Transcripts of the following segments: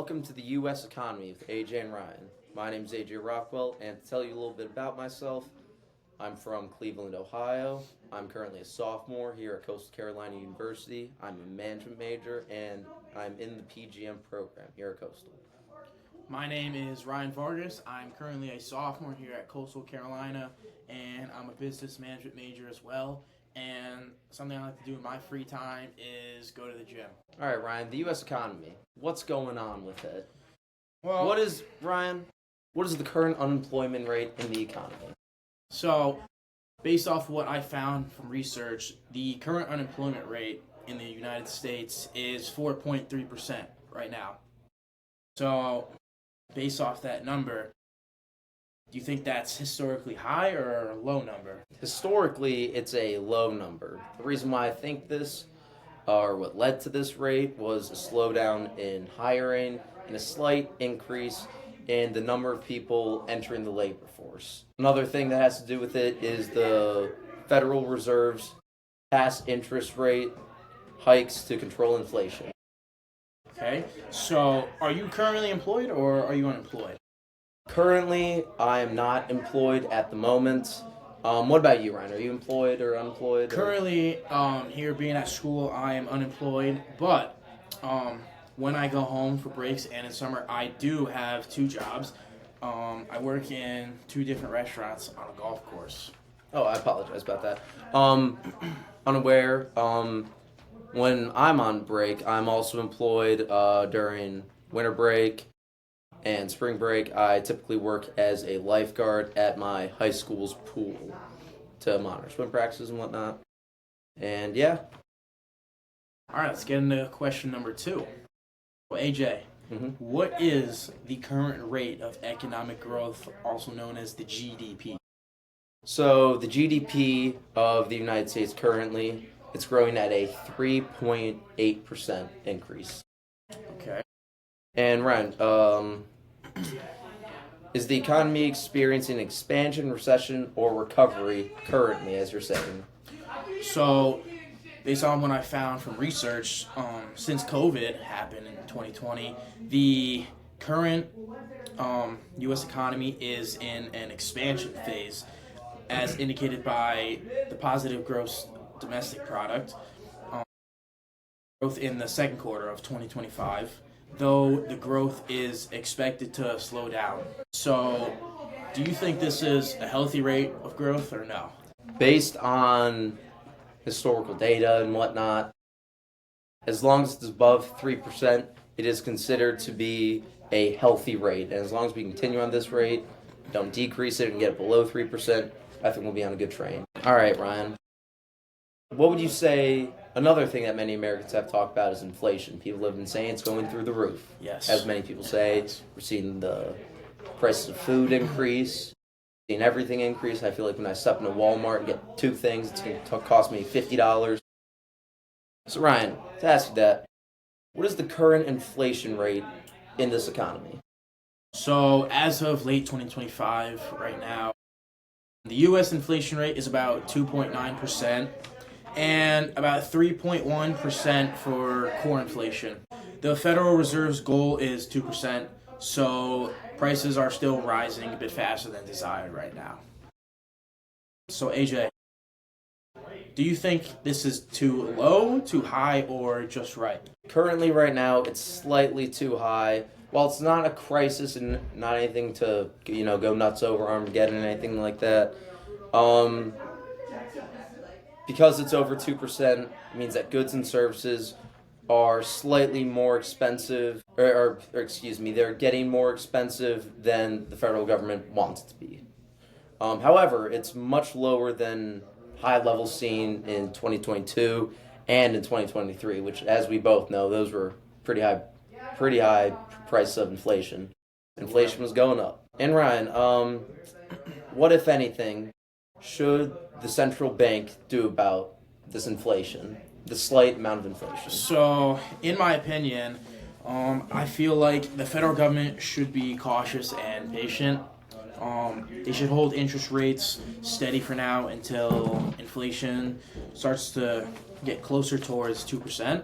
Welcome to the U.S. Economy with AJ and Ryan. My name is AJ Rockwell, and to tell you a little bit about myself, I'm from Cleveland, Ohio. I'm currently a sophomore here at Coastal Carolina University. I'm a management major, and I'm in the PGM program here at Coastal. My name is Ryan Vargas. I'm currently a sophomore here at Coastal Carolina, and I'm a business management major as well. And something I like to do in my free time is go to the gym. All right, Ryan, the U.S. economy. What's going on with it? Well, What is the current unemployment rate in the economy? So, based off what I found from research, the current unemployment rate in the United States is 4.3% right now. So, based off that number, do you think that's historically high or a low number? Historically, it's a low number. The reason why I think this, or what led to this rate, was a slowdown in hiring and a slight increase in the number of people entering the labor force. Another thing that has to do with it is the Federal Reserve's past interest rate hikes to control inflation. Okay, so are you currently employed or are you unemployed? Currently, I am not employed at the moment. What about you, Ryan? Are you employed or unemployed? Currently, here being at school, I am unemployed, but when I go home for breaks and in summer, I do have two jobs. I work in two different restaurants on a golf course. Oh, I apologize about that. Unaware. When I'm on break, I'm also employed during winter break and spring break. I typically work as a lifeguard at my high school's pool to monitor swim practices and whatnot. And yeah. All right, let's get into question number 2. Well, AJ, What is the current rate of economic growth, also known as the GDP? So the GDP of the United States currently, it's growing at a 3.8% increase. Okay. And Ryan, is the economy experiencing expansion, recession, or recovery currently, as you're saying? So, based on what I found from research, since COVID happened in 2020, the current U.S. economy is in an expansion phase, as indicated by the positive gross domestic product growth in the second quarter of 2025, though the growth is expected to slow down. So, do you think this is a healthy rate of growth or no? Based on historical data and whatnot, as long as it's above 3%, it is considered to be a healthy rate. And as long as we continue on this rate, don't decrease it and get it below 3%, I think we'll be on a good train. All right, Ryan. What would you say, another thing that many Americans have talked about is inflation. People have been saying it's going through the roof. Yes. As many people say, we're seeing the prices of food increase, seeing everything increase. I feel like when I step into Walmart and get two things, it's going to cost me $50. So Ryan, to ask you that, what is the current inflation rate in this economy? So, as of late 2025, right now, the U.S. inflation rate is about 2.9% and about 3.1% for core inflation. The Federal Reserve's goal is 2%, so prices are still rising a bit faster than desired right now. So, AJ, do you think this is too low, too high, or just right? Currently, right now, it's slightly too high. While it's not a crisis and not anything to, go nuts over Armageddon and anything like that, because it's over 2%, it means that goods and services are slightly more expensive, or excuse me, they're getting more expensive than the federal government wants it to be. However, it's much lower than high levels seen in 2022 and in 2023, which, as we both know, those were pretty high price of inflation. Inflation was going up. And Ryan, what, if anything, should the central bank do about this inflation, the slight amount of inflation? So, in my opinion, I feel like the federal government should be cautious and patient. They should hold interest rates steady for now until inflation starts to get closer towards 2%.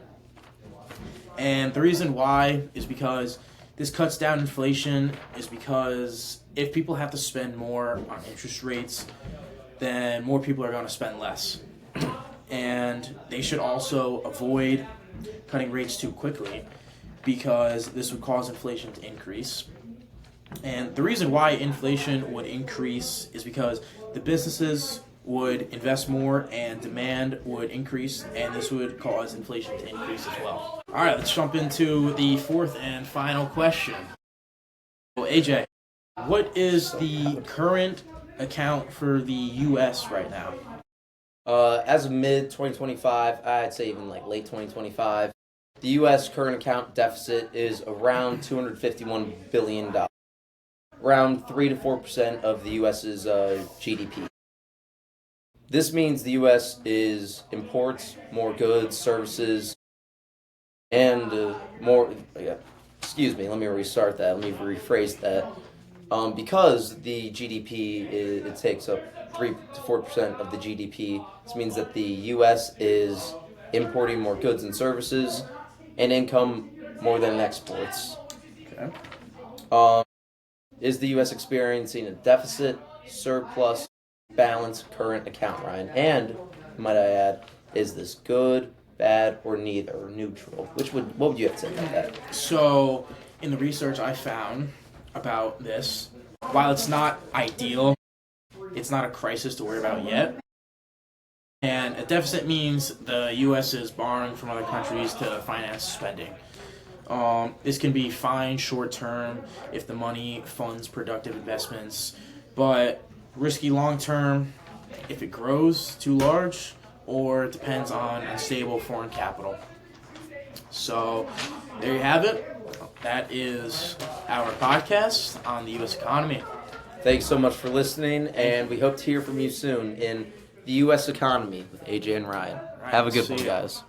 And the reason why is because this cuts down inflation is because if people have to spend more on interest rates, then more people are going to spend less. And they should also avoid cutting rates too quickly because this would cause inflation to increase. And the reason why inflation would increase is because the businesses would invest more and demand would increase, and this would cause inflation to increase as well. All right, let's jump into the fourth and final question. Well, AJ, what is the current account for the U.S. right now? As of mid 2025, I'd say even like late 2025, the U.S. current account deficit is around $251 billion, around 3 to 4% of the U.S.'s GDP. This means the U.S. imports more goods, services, and more. Excuse me. Let me restart that. Let me rephrase that. Because the GDP it takes up 3 to 4% of the GDP. This means that the U.S. is importing more goods and services and income more than it exports. Okay. Is the U.S. experiencing a deficit, surplus, balance, current account, Ryan? And, might I add, is this good, bad, or neither, or neutral? What would you have to say about that? So, in the research I found about this, while it's not ideal, it's not a crisis to worry about yet. And a deficit means the U.S. is borrowing from other countries to finance spending. This can be fine short term if the money funds productive investments, but risky long term if it grows too large or depends on unstable foreign capital. So there you have it. That is our podcast on the U.S. economy. Thanks so much for listening, and we hope to hear from you soon in the U.S. economy with AJ and Ryan. All right, Have a good see one, ya. guys.